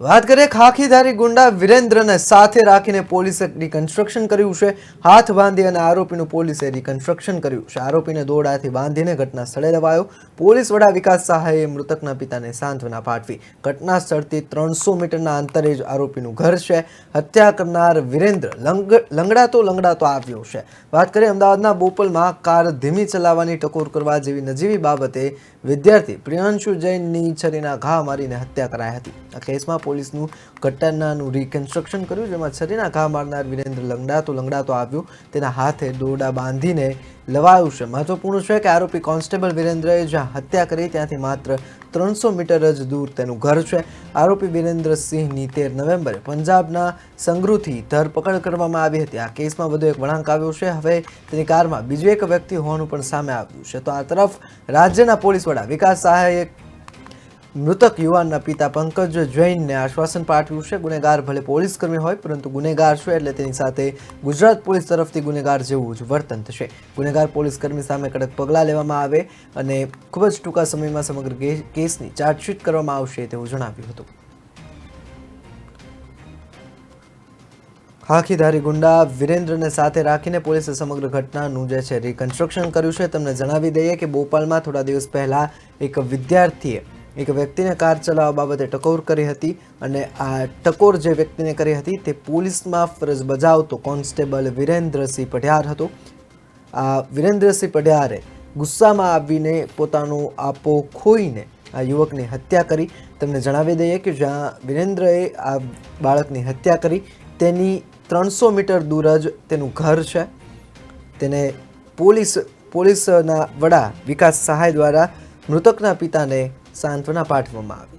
વાત કરીએ ખાખીધારી ગુંડા વિરેન્દ્રને સાથે રાખીને પોલીસે રિકન્સ્ટ્રક્શન કર્યું છે. હાથ બાંધી અને આરોપીનું પોલીસે રિકન્સ્ટ્રક્શન કર્યું છે. આરોપીને દોરડાથી બાંધીને ઘટના સ્થળે લવાયો. પોલીસ વડા વિકાસ સહાયે મૃતકના પિતાને સાંત્વના પાઠવી. ઘટના સ્થળથી 300 મીટરના અંતરે જ આરોપીનું ઘર છે. હત્યા કરનાર વિરેન્દ્ર લંગડાતો આવ્યો છે. વાત કરીએ અમદાવાદના બોપલમાં કાર ધીમી ચલાવવાની ટકોર કરવા જેવી નજીવી બાબતે વિદ્યાર્થી પ્રિયાંશુ જૈનની છરીના ઘા મારીને હત્યા કરાઈ હતી. આ કેસમાં પોલીસનું ઘટનાનું રિકન્સ્ટ્રક્શન કર્યું, જેમાં છરીના ઘા મારનાર વિરેન્દ્ર લંગડાતો આવ્યો. તેના હાથે દોરડા બાંધીને લવાયું છે. મહત્વપૂર્ણ છે કે આરોપી કોન્સ્ટેબલ વિરેન્દ્રએ જ્યાં હત્યા કરી ત્યાંથી માત્ર 300 મીટર જ દૂર તેનું ઘર છે. આરોપી વિરેન્દ્રસિંહની 13 નવેમ્બરે પંજાબના સંગરૂરથી ધરપકડ કરવામાં આવી હતી. આ કેસમાં વધુ એક વળાંક આવ્યો છે. હવે તેની કારમાં બીજો એક વ્યક્તિ હોવાનું પણ સામે આવ્યું છે. તો આ તરફ રાજ્યના પોલીસ વડા વિકાસ સહાયે મૃતક યુવાનના પિતા પંકજ જૈનને આશ્વાસન પાઠવ્યું છે. ગુનેગાર ભલે પોલીસ કર્મી હોય, પરંતુ ગુનેગાર છે એટલે તેની સાથે ગુજરાત પોલીસ તરફથી ગુનેગાર જેવું જ વર્તન થશે. ગુનેગાર પોલીસ કર્મી સામે કડક પગલાં લેવામાં આવે અને ખૂબ જ ટૂંકા સમયમાં સમગ્ર કેસની ચાર્જશીટ કરવામાં આવશે તેવું જણાવ્યું હતું. ખાખીધારી ગુંડા વિરેન્દ્રને સાથે રાખીને પોલીસે સમગ્ર ઘટનાનું જે છે રિકન્સ્ટ્રક્શન કર્યું છે. તમને જણાવી દઈએ કે બોપાલમાં થોડા દિવસ પહેલા એક વિદ્યાર્થીએ એક વ્યક્તિને કાર ચલાવવા બાબતે ટકોર કરી હતી અને આ ટકોર જે વ્યક્તિને કરી હતી તે પોલીસમાં ફરજ બજાવતો કોન્સ્ટેબલ વિરેન્દ્રસિંહ પઢિયાર હતો. આ વિરેન્દ્રસિંહ પઢિયારે ગુસ્સામાં આવીને પોતાનો આપો ખોઈને આ યુવકની હત્યા કરી. તમને જણાવી દઈએ કે જ્યાં વિરેન્દ્રએ આ બાળકની હત્યા કરી તેની 300 મીટર દૂર જ તેનું ઘર છે. તેને પોલીસના વડા વિકાસ સહાય દ્વારા મૃતકના પિતાને સાંત્વના પાઠવવામાં આવી.